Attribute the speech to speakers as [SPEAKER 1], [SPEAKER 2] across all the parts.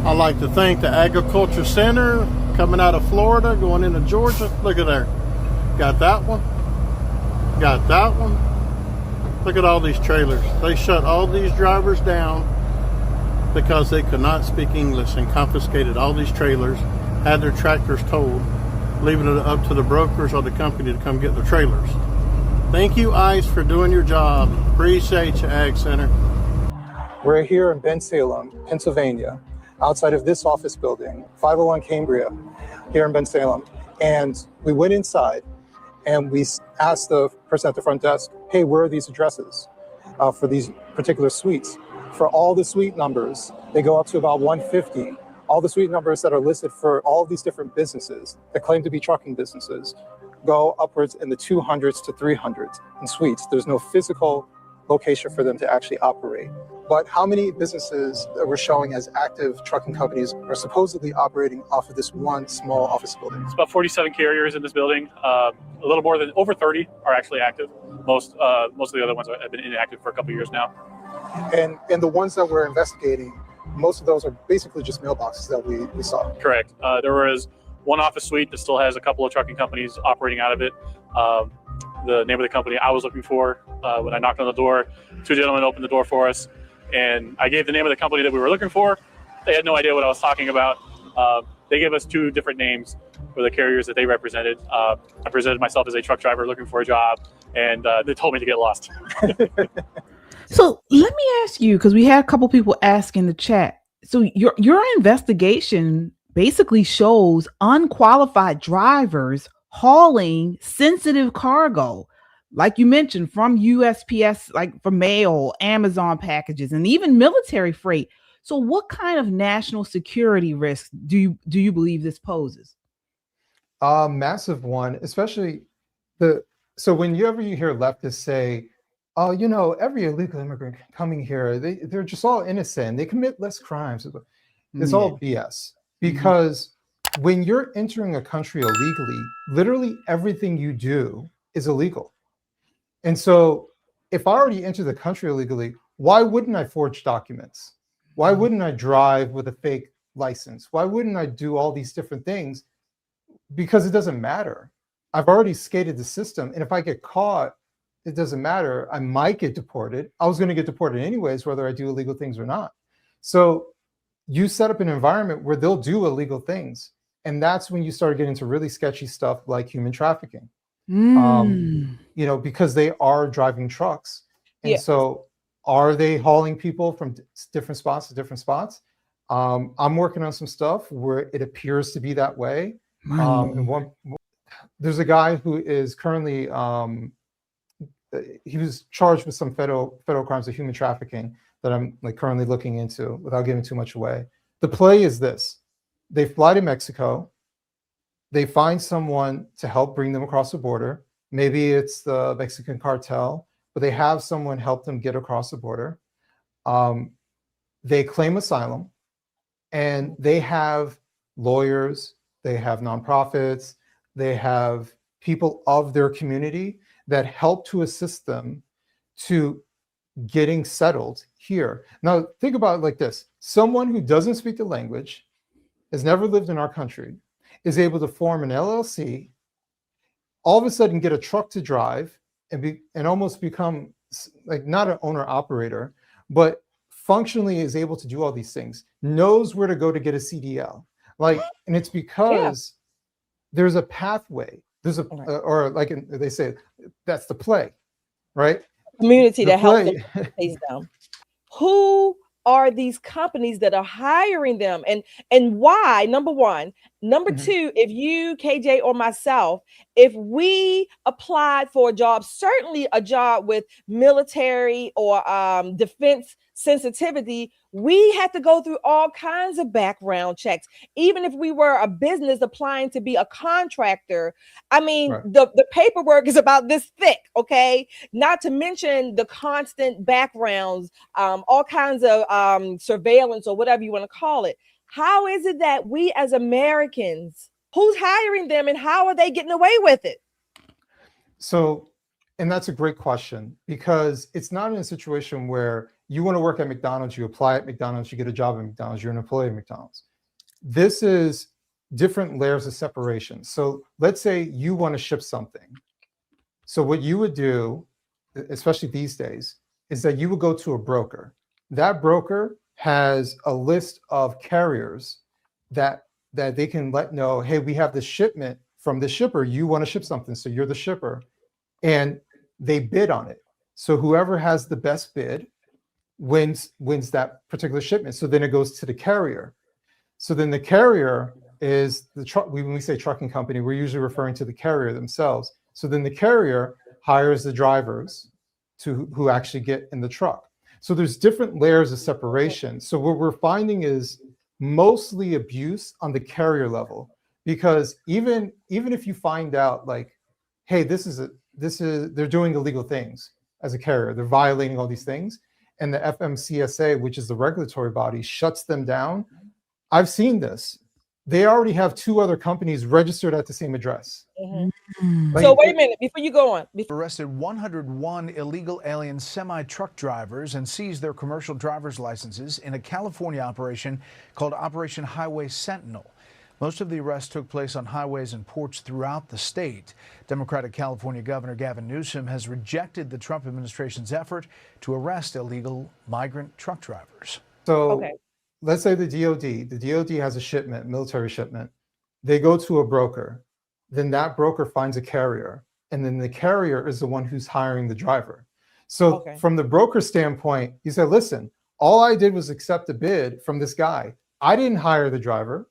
[SPEAKER 1] I like to thank the Agriculture Center coming out of Florida, going into Georgia. Look at there. Got that one. Got that one. Look at all these trailers. They shut all these drivers down because they could not speak English and confiscated all these trailers, had their tractors towed, leaving it up to the brokers or the company to come get the trailers. Thank you, ICE, for doing your job. Appreciate you, Ag Center.
[SPEAKER 2] We're here in Bensalem, Pennsylvania, outside of this office building, 501 Cambria, here in Bensalem. And we went inside and we asked the person at the front desk, hey, where are these addresses for these particular suites? For all the suite numbers, they go up to about 150. All the suite numbers that are listed for all of these different businesses that claim to be trucking businesses go upwards in the 200s to 300s in suites. There's no physical location for them to actually operate. But how many businesses that we're showing as active trucking companies are supposedly operating off of this one small office building?
[SPEAKER 3] It's about 47 carriers in this building. A little more than over 30 are actually active. Most of the other ones have been inactive for a couple of years now.
[SPEAKER 2] And the ones that we're investigating, most of those are basically just mailboxes that we saw.
[SPEAKER 3] Correct. There was one office suite that still has a couple of trucking companies operating out of it. The name of the company I was looking for, when I knocked on the door, two gentlemen opened the door for us, and I gave the name of the company that we were looking for. They had no idea what I was talking about. They gave us two different names for the carriers that they represented. I presented myself as a truck driver looking for a job, and they told me to get lost.
[SPEAKER 4] So let me ask you, because we had a couple people ask in the chat. So your investigation basically shows unqualified drivers hauling sensitive cargo, like you mentioned, from USPS, like for mail, Amazon packages, and even military freight. So what kind of national security risk do you believe this poses?
[SPEAKER 5] A massive one, especially so whenever you hear leftists say, oh, you know, every illegal immigrant coming here, they're just all innocent. They commit less crimes. It's all BS. Because when you're entering a country illegally, literally everything you do is illegal. And so if I already entered the country illegally, why wouldn't I forge documents? Why wouldn't I drive with a fake license? Why wouldn't I do all these different things? Because it doesn't matter. I've already skated the system. And if I get caught, it doesn't matter. I might get deported. I was going to get deported anyways, whether I do illegal things or not. So you set up an environment where they'll do illegal things. And that's when you start getting into really sketchy stuff like human trafficking, you know, because they are driving trucks. And so are they hauling people from different spots to different spots? I'm working on some stuff where it appears to be that way. And there's a guy who is currently, he was charged with some federal crimes of human trafficking that I'm like currently looking into without giving too much away. The play is this: they fly to Mexico, they find someone to help bring them across the border. Maybe it's the Mexican cartel, but they have someone help them get across the border. They claim asylum, and they have lawyers, they have nonprofits, they have people of their community that help to assist them to getting settled here. Now, think about it like this. Someone who doesn't speak the language, has never lived in our country, is able to form an LLC, all of a sudden get a truck to drive and almost become like not an owner-operator, but functionally is able to do all these things, knows where to go to get a CDL. Like, and it's because there's a pathway. There's a, or like they say, that's the play, right?
[SPEAKER 6] Community that helps them face down. Who are these companies that are hiring them, and why? Number one. Number two, if you, KJ, or myself, if we applied for a job, certainly a job with military or defense sensitivity, we had to go through all kinds of background checks. Even if we were a business applying to be a contractor, I mean, the paperwork is about this thick, okay? Not to mention the constant backgrounds, all kinds of surveillance or whatever you want to call it. How is it that we as Americans, who's hiring them and how are they getting away with it?
[SPEAKER 5] So, and that's a great question, because it's not in a situation where you want to work at McDonald's, you apply at McDonald's, you get a job at McDonald's, you're an employee at McDonald's. This is different layers of separation. So let's say you want to ship something. So what you would do, especially these days, is that you would go to a broker. That broker has a list of carriers that they can let know, hey, we have this shipment from the shipper. You want to ship something, so you're the shipper. And they bid on it. So whoever has the best bid wins that particular shipment. So then it goes to the carrier. So then the carrier is the truck. When we say trucking company, we're usually referring to the carrier themselves. So then the carrier hires the drivers who actually get in the truck. So there's different layers of separation. So what we're finding is mostly abuse on the carrier level, because even if you find out like, hey, they're doing illegal things as a carrier, they're violating all these things, and the FMCSA, which is the regulatory body, shuts them down. I've seen this. They already have 2 other companies registered at the same address.
[SPEAKER 6] Mm-hmm. So wait a minute, before you go on.
[SPEAKER 7] Arrested 101 illegal alien semi-truck drivers and seized their commercial driver's licenses in a California operation called Operation Highway Sentinel. Most of the arrests took place on highways and ports throughout the state. Democratic California Governor Gavin Newsom has rejected the Trump administration's effort to arrest illegal migrant truck drivers.
[SPEAKER 5] So let's say the DOD has a shipment, military shipment. They go to a broker. Then that broker finds a carrier. And then the carrier is the one who's hiring the driver. So from the broker standpoint, he said, listen, all I did was accept a bid from this guy. I didn't hire the driver.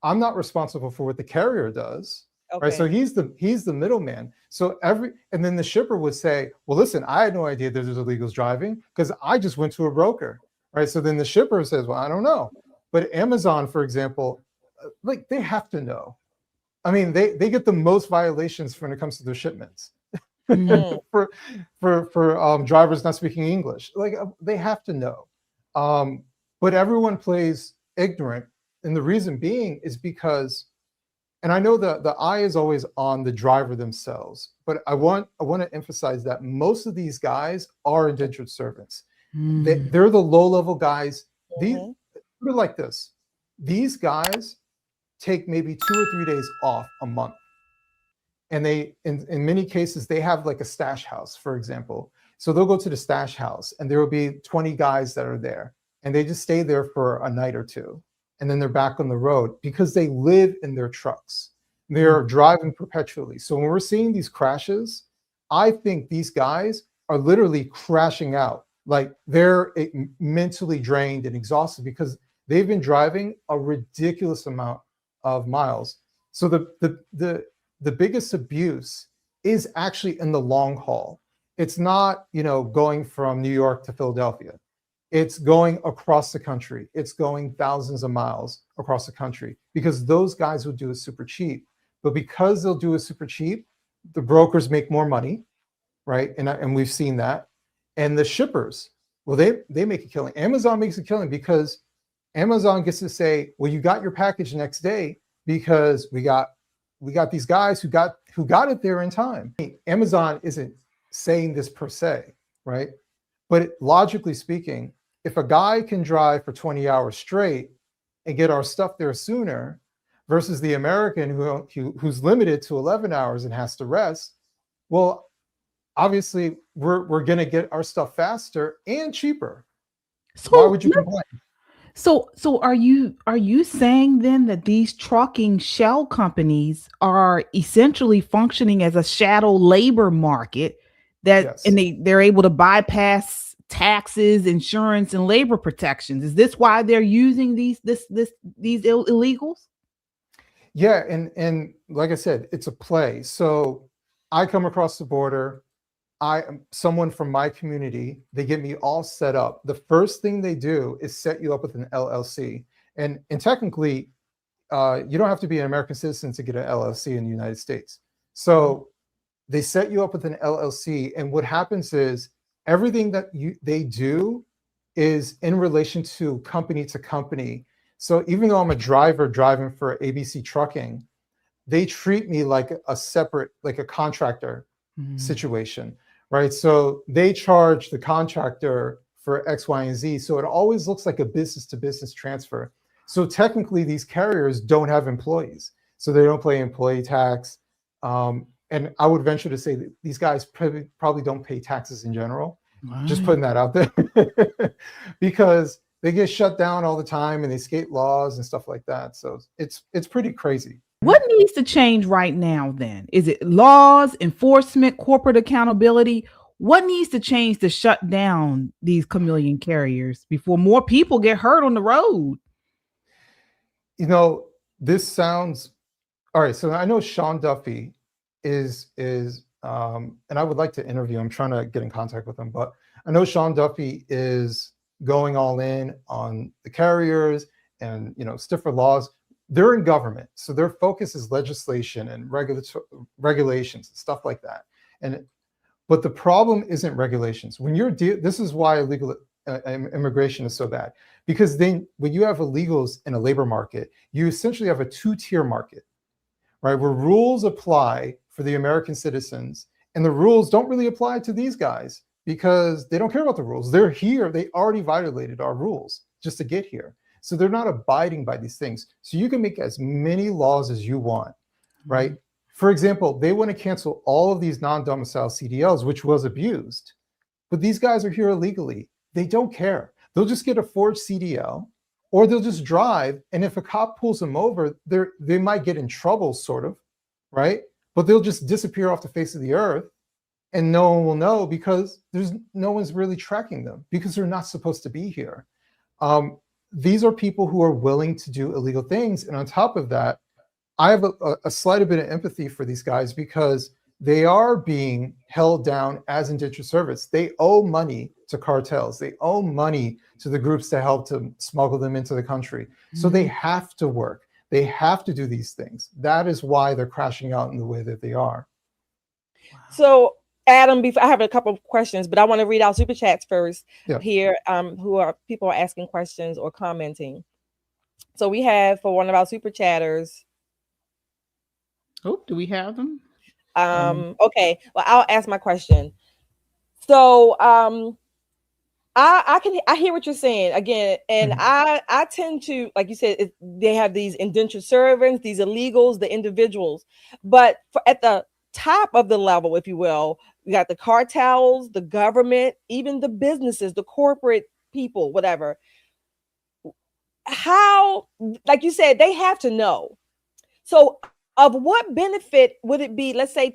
[SPEAKER 5] I'm not responsible for what the carrier does, right? So he's the middleman. So and then the shipper would say, well, listen, I had no idea there's illegals driving because I just went to a broker, right? So then the shipper says, well, I don't know. But Amazon, for example, like they have to know. I mean, they get the most violations when it comes to their shipments for drivers not speaking English. Like they have to know. But everyone plays ignorant. And the reason being is because, and I know the eye is always on the driver themselves, but I want to emphasize that most of these guys are indentured servants. They're the low-level guys. They're like this. These guys take maybe 2 or 3 days off a month. And they, in many cases, they have like a stash house, for example. So they'll go to the stash house and there will be 20 guys that are there and they just stay there for a night or two. And then they're back on the road because they live in their trucks. They're driving perpetually. So when we're seeing these crashes, I think these guys are literally crashing out. Like they're mentally drained and exhausted because they've been driving a ridiculous amount of miles. So the biggest abuse is actually in the long haul. It's not, going from New York to Philadelphia. It's going across the country. It's going thousands of miles across the country because those guys will do it super cheap. But because they'll do it super cheap, the brokers make more money, right? And we've seen that. And the shippers, well, they make a killing. Amazon makes a killing because Amazon gets to say, well, you got your package next day because we got these guys who got it there in time. Amazon isn't saying this per se, right? But logically speaking, if a guy can drive for 20 hours straight and get our stuff there sooner versus the American who's limited to 11 hours and has to rest, well, obviously we're going to get our stuff faster and cheaper. So why would you complain?
[SPEAKER 4] So are you saying then that these trucking shell companies are essentially functioning as a shadow labor market that and they're able to bypass taxes, insurance, and labor protections? Is this why they're using these illegals?
[SPEAKER 5] Yeah, and like I said, it's a play. So I come across the border. Someone from my community, they get me all set up. The first thing they do is set you up with an LLC. And technically, you don't have to be an American citizen to get an LLC in the United States. So they set you up with an LLC. And what happens is everything that they do is in relation to company. So even though I'm a driver driving for ABC Trucking, they treat me like a separate, like a contractor situation. Right. So they charge the contractor for X, Y, and Z. So it always looks like a business to business transfer. So technically these carriers don't have employees. So they don't pay employee tax. And I would venture to say that these guys probably don't pay taxes in general. Right. Just putting that out there. Because they get shut down all the time and they skate laws and stuff like that. So it's pretty crazy.
[SPEAKER 4] What needs to change right now then? Is it laws, enforcement, corporate accountability? What needs to change to shut down these chameleon carriers before more people get hurt on the road?
[SPEAKER 5] You know, this sounds all right. So I know Sean Duffy is and I would like to interview him. I'm trying to get in contact with him, but I know Sean Duffy is going all in on the carriers and, you know, stiffer laws. They're in government, so their focus is legislation and regulations and stuff like that. But the problem isn't regulations. When you're this is why illegal immigration is so bad, because then when you have illegals in a labor market, you essentially have a two-tier market, right? Where rules apply for the American citizens, and the rules don't really apply to these guys because they don't care about the rules. They're here. They already violated our rules just to get here. So they're not abiding by these things. So you can make as many laws as you want, right? For example, they want to cancel all of these non-domicile CDLs, which was abused. But these guys are here illegally. They don't care. They'll just get a forged CDL, or they'll just drive. And if a cop pulls them over, they might get in trouble, sort of, right? But they'll just disappear off the face of the earth, and no one will know because no one's really tracking them because they're not supposed to be here. These are people who are willing to do illegal things. And on top of that, I have a slight bit of empathy for these guys because they are being held down as indentured servants. They owe money to cartels. They owe money to the groups that help to smuggle them into the country. So they have to work. They have to do these things. That is why they're crashing out in the way that they are.
[SPEAKER 6] So, Adam, I have a couple of questions, but I want to read out super chats first here. People are asking questions or commenting. So we have for one of our super chatters.
[SPEAKER 4] Oh, do we have them?
[SPEAKER 6] Okay. Well, I'll ask my question. So, I hear what you're saying again, and I tend to, like you said, they have these indentured servants, these illegals, the individuals, but at the top of the level, if you will, we got the cartels, the government, even the businesses, the corporate people, whatever. How, like you said, they have to know. So of what benefit would it be, let's say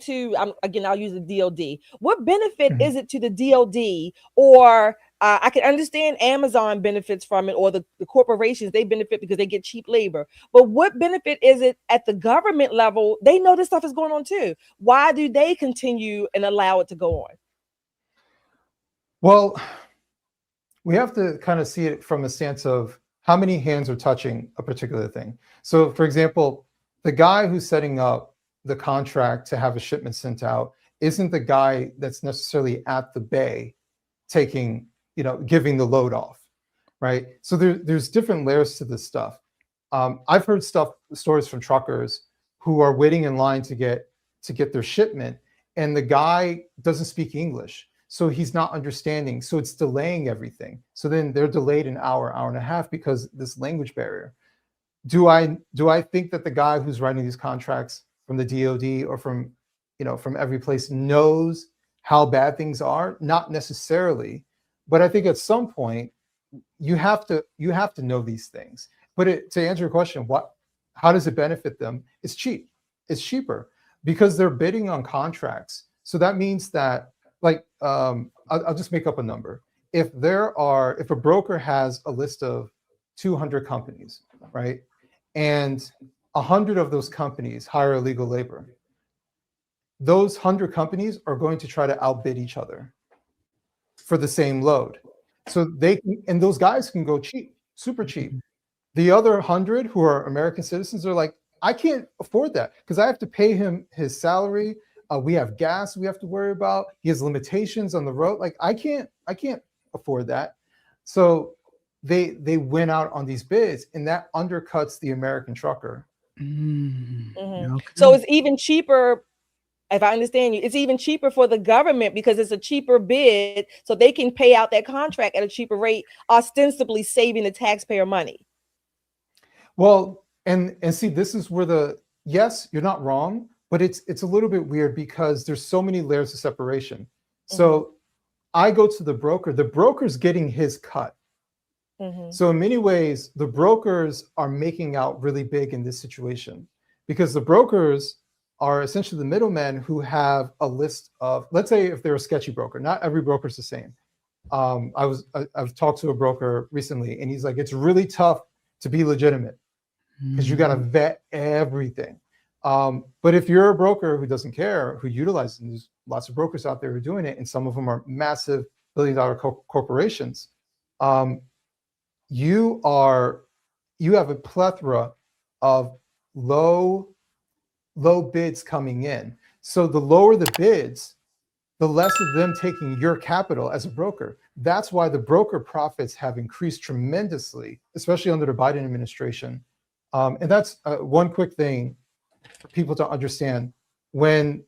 [SPEAKER 6] again, I'll use the DOD. What benefit is it to the DOD, or I can understand Amazon benefits from it, or the corporations, they benefit because they get cheap labor. But what benefit is it at the government level? They know this stuff is going on too. Why do they continue and allow it to go on?
[SPEAKER 5] Well, we have to kind of see it from a stance of how many hands are touching a particular thing. So, for example, the guy who's setting up the contract to have a shipment sent out isn't the guy that's necessarily at the bay taking, giving the load off, right? So there's different layers to this stuff. I've heard stories from truckers who are waiting in line to get their shipment, and the guy doesn't speak English, so he's not understanding. So it's delaying everything. So then they're delayed an hour and a half because this language barrier. Do I think that the guy who's writing these contracts from the DOD or from every place knows how bad things are? Not necessarily, but I think at some point you have to know these things. But to answer your question, how does it benefit them? It's cheap. It's cheaper because they're bidding on contracts. So that means that, I'll just make up a number. If a broker has a list of 200 companies, right? And 100 of those companies hire illegal labor. Those 100 companies are going to try to outbid each other for the same load. So those guys can go cheap, super cheap. The other 100 who are American citizens are like, I can't afford that because I have to pay him his salary. We have gas we have to worry about. He has limitations on the road. Like I can't afford that. So they went out on these bids, and that undercuts the American trucker.
[SPEAKER 6] Okay. So it's even cheaper If I understand you, it's even cheaper for the government because it's a cheaper bid, so they can pay out that contract at a cheaper rate, ostensibly saving the taxpayer money.
[SPEAKER 5] Well, and see, this is where yes, you're not wrong, but it's a little bit weird because there's so many layers of separation. So I go to the broker's getting his cut. So in many ways, the brokers are making out really big in this situation because the brokers are essentially the middlemen who have a list of, let's say if they're a sketchy broker, not every broker is the same. I've talked to a broker recently and he's like, it's really tough to be legitimate because you got to vet everything. But if you're a broker who doesn't care, who utilizes, and there's lots of brokers out there who are doing it, and some of them are massive billion-dollar corporations, you have a plethora of low bids coming in. So the lower the bids, the less of them taking your capital as a broker. That's why the broker profits have increased tremendously, especially under the Biden administration. And that's one quick thing for people to understand. When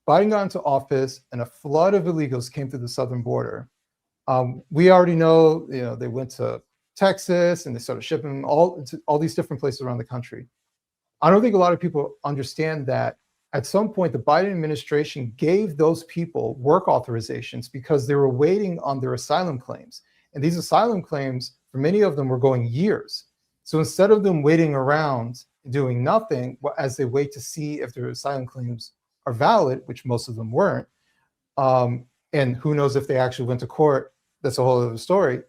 [SPEAKER 5] Biden got into office and a flood of illegals came through the southern border, we already know, they went to Texas and they started shipping all these different places around the country. I don't think a lot of people understand that at some point the Biden administration gave those people work authorizations because they were waiting on their asylum claims. And these asylum claims, for many of them, were going years. So instead of them waiting around doing nothing as they wait to see if their asylum claims are valid, which most of them weren't, and who knows if they actually went to court, that's a whole other story,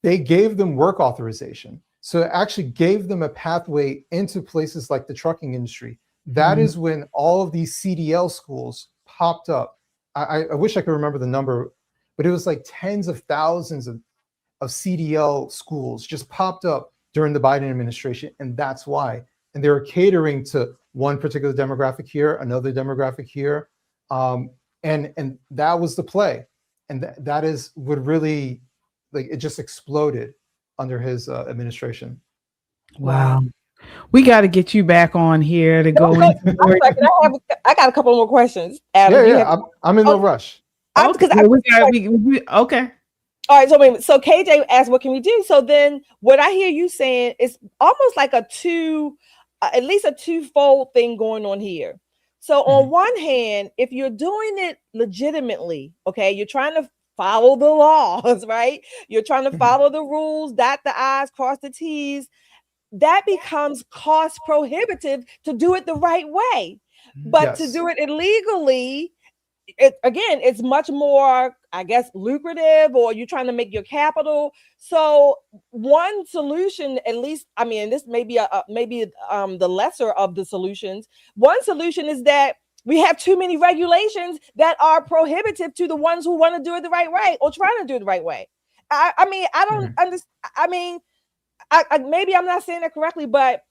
[SPEAKER 5] they gave them work authorization. So it actually gave them a pathway into places like the trucking industry. That is when all of these CDL schools popped up. I wish I could remember the number, but it was like tens of thousands of CDL schools just popped up during the Biden administration. And that's why. And they were catering to one particular demographic here, another demographic here. And that was the play. And that is what really, like, it just exploded under his administration.
[SPEAKER 4] Wow. We got to get you back on here to go.
[SPEAKER 6] I got a couple more questions, Adam.
[SPEAKER 5] Yeah. I'm in no rush.
[SPEAKER 6] Okay.
[SPEAKER 4] Okay.
[SPEAKER 6] All right. So KJ asked, what can we do? So then what I hear you saying is almost like at least a twofold thing going on here. So on one hand, if you're doing it legitimately, okay, you're trying to follow the laws, right? You're trying to follow the rules, dot the I's, cross the T's. That becomes cost prohibitive to do it the right way. But to do it illegally, it's much more, I guess, lucrative, or you're trying to make your capital. So one solution, at least, I mean, this may be the lesser of the solutions. One solution is that we have too many regulations that are prohibitive to the ones who want to do it the right way or trying to do it the right way. I mean, I don't understand. I mean, maybe I'm not saying that correctly, but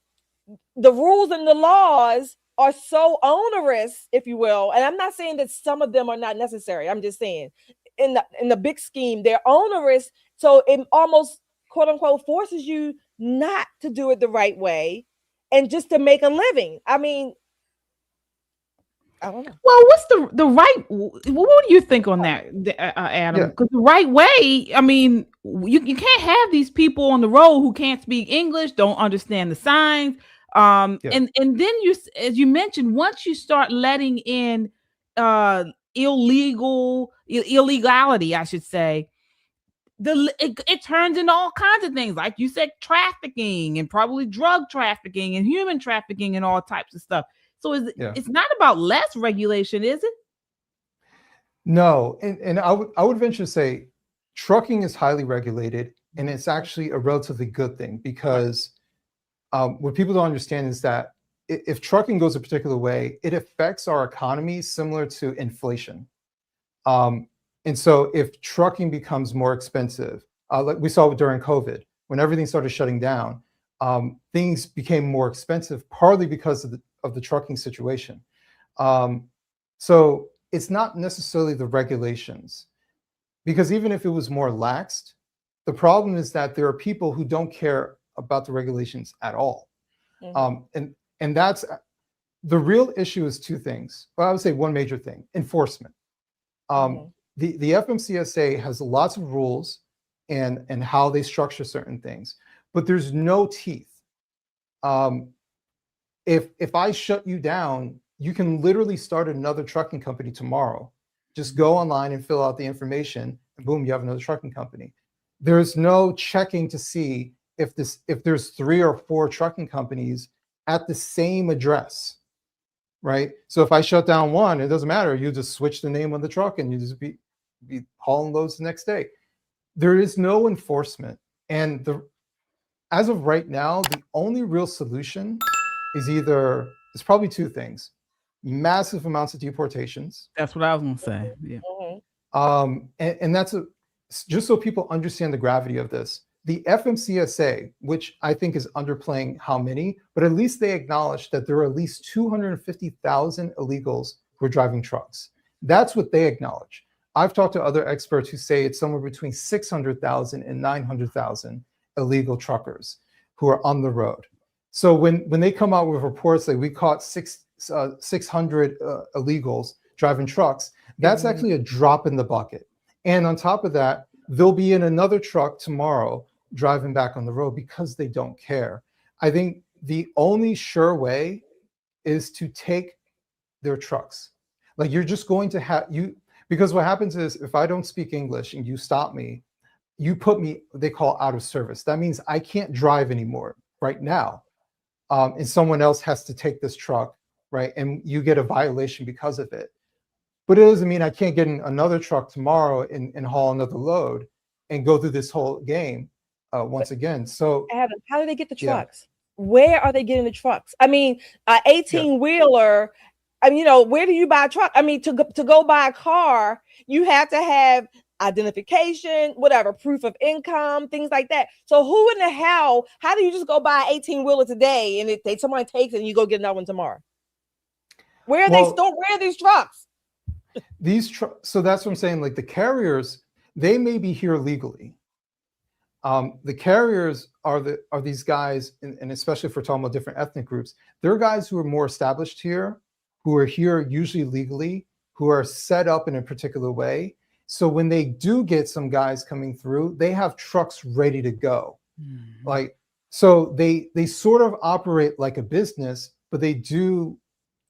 [SPEAKER 6] the rules and the laws are so onerous, if you will. And I'm not saying that some of them are not necessary. I'm just saying in the big scheme, they're onerous. So it almost, quote unquote, forces you not to do it the right way and just to make a living. I mean, I don't know.
[SPEAKER 4] Well, what's the right? What do you think on that, Adam? Because the right way, I mean, you can't have these people on the road who can't speak English, don't understand the signs, and then as you mentioned, once you start letting in illegality, I should say, it turns into all kinds of things, like you said, trafficking and probably drug trafficking and human trafficking and all types of stuff. So it's not about less regulation, is it?
[SPEAKER 5] No, and I would venture to say trucking is highly regulated, and it's actually a relatively good thing, because what people don't understand is that if trucking goes a particular way, it affects our economy similar to inflation. And so if trucking becomes more expensive, like we saw during COVID, when everything started shutting down, things became more expensive, partly because of the trucking situation. So it's not necessarily the regulations, because even if it was more laxed, the problem is that there are people who don't care about the regulations at all. And that's the real issue is two things. Well, I would say one major thing: enforcement. The FMCSA has lots of rules and how they structure certain things, but there's no teeth. If I shut you down, you can literally start another trucking company tomorrow. Just go online and fill out the information, and boom, you have another trucking company. There's no checking to see if there's 3 or 4 trucking companies at the same address, right? So if I shut down one, it doesn't matter. You just switch the name of the truck and you just be hauling loads the next day. There is no enforcement. And as of right now, the only real solution is it's probably 2 things: massive amounts of deportations.
[SPEAKER 4] That's what I was gonna say. Yeah.
[SPEAKER 5] And that's just so people understand the gravity of this. The FMCSA, which I think is underplaying how many, but at least they acknowledge that there are at least 250,000 illegals who are driving trucks. That's what they acknowledge. I've talked to other experts who say it's somewhere between 600,000 and 900,000 illegal truckers who are on the road. So when they come out with reports like we caught 600 illegals driving trucks, that's actually a drop in the bucket. And on top of that, they'll be in another truck tomorrow driving back on the road because they don't care. I think the only sure way is to take their trucks. Like, you're just going to have because what happens is, if I don't speak English and you stop me, you put me, they call out of service. That means I can't drive anymore right now. And someone else has to take this truck, right? And you get a violation because of it. But it doesn't mean I can't get in another truck tomorrow and haul another load and go through this whole game once again. So
[SPEAKER 6] Adam, how do they get the trucks? Where are they getting the trucks? I mean, an 18-wheeler, I mean, where do you buy a truck? I mean, to go buy a car, you have to have identification, whatever, proof of income, things like that. So who in the hell, how do you just go buy an 18-wheeler today and somebody takes it and you go get another one tomorrow? Where are they stored? Where are these trucks?
[SPEAKER 5] So that's what I'm saying. Like, the carriers, they may be here legally. The carriers are these guys, and especially if we're talking about different ethnic groups, they're guys who are more established here, who are here usually legally, who are set up in a particular way. So when they do get some guys coming through, they have trucks ready to go. Like, so they sort of operate like a business, but they do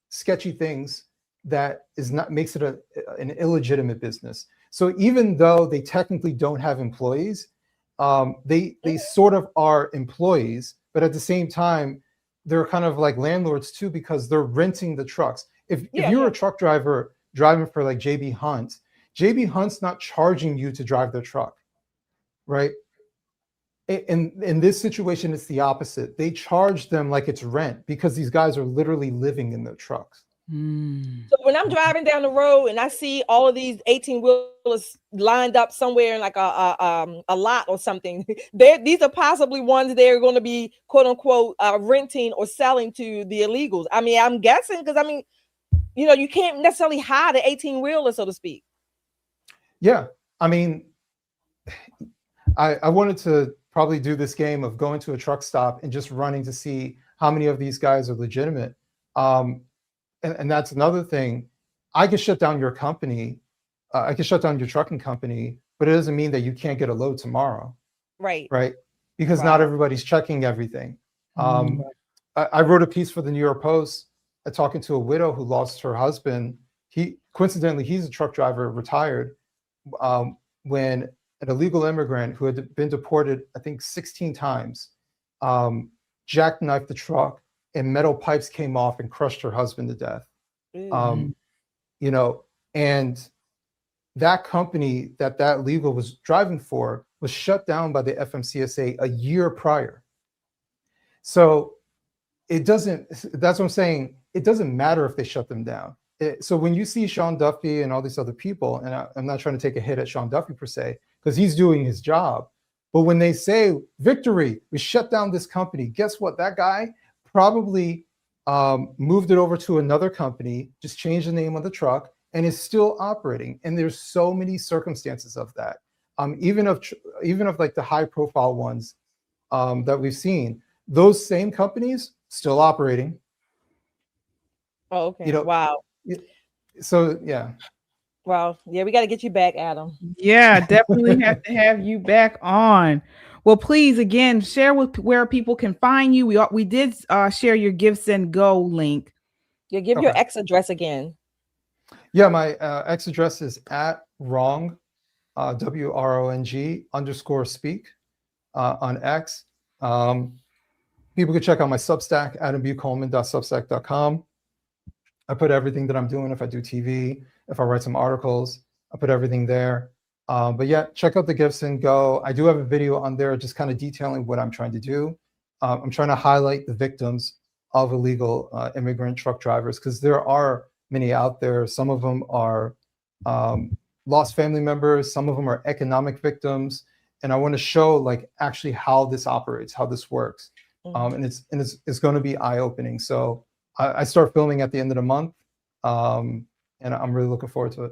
[SPEAKER 5] sketchy things that makes it an illegitimate business. So even though they technically don't have employees, they sort of are employees, but at the same time, they're kind of like landlords too, because they're renting the trucks. If you're a truck driver driving for like JB Hunt's not charging you to drive their truck, right? In this situation, it's the opposite. They charge them like it's rent because these guys are literally living in their trucks.
[SPEAKER 6] So when I'm driving down the road and I see all of these 18-wheelers lined up somewhere in like a lot or something, these are possibly ones they're going to be quote unquote renting or selling to the illegals. I mean, I'm guessing, because I mean, you can't necessarily hide an 18-wheeler, so to speak. Yeah,
[SPEAKER 5] I mean, I wanted to probably do this game of going to a truck stop and just running to see how many of these guys are legitimate. And that's another thing. I could shut down your company. I could shut down your trucking company, but it doesn't mean that you can't get a load tomorrow.
[SPEAKER 6] Right.
[SPEAKER 5] Because not everybody's checking everything. I wrote a piece for the New York Post talking to a widow who lost her husband. Coincidentally, he's a truck driver, retired, when an illegal immigrant who had been deported, I think 16 times, jackknifed the truck, and metal pipes came off and crushed her husband to death. And that company that legal was driving for was shut down by the FMCSA a year prior. So that's what I'm saying. It doesn't matter if they shut them down. So when you see Sean Duffy and all these other people, and I'm not trying to take a hit at Sean Duffy per se, because he's doing his job, but when they say, victory, we shut down this company, guess what? That guy probably moved it over to another company, just changed the name of the truck, and is still operating. And there's so many circumstances of that. Even of like the high profile ones that we've seen, those same companies still operating.
[SPEAKER 6] Oh, okay.
[SPEAKER 5] You know,
[SPEAKER 6] Wow.
[SPEAKER 5] so yeah.
[SPEAKER 6] Well, yeah, we got to get you back, Adam.
[SPEAKER 4] Yeah, definitely have to have you back on. Well, please again share with where people can find you. We did share your GiveSendGo link.
[SPEAKER 6] You give your X address again.
[SPEAKER 5] Yeah, my X address is at wrong, WRONG_speak on X. People can check out my Substack, adambucoleman.substack.com. I put everything that I'm doing. If I do TV, if I write some articles, I put everything there. But yeah, check out the GiveSendGo. I do have a video on there just kind of detailing what I'm trying to do. I'm trying to highlight the victims of illegal immigrant truck drivers, because there are many out there. Some of them are lost family members. Some of them are economic victims. And I want to show like actually how this operates, how this works. And it's going to be eye-opening. So I start filming at the end of the month, and I'm really looking forward to it.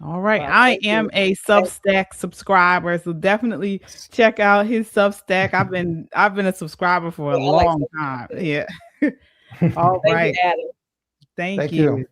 [SPEAKER 4] All right. I am a Substack subscriber, so definitely check out his Substack. I've been a subscriber for a long time. Yeah. All right.
[SPEAKER 6] Thank you, Adam.
[SPEAKER 4] Thank you.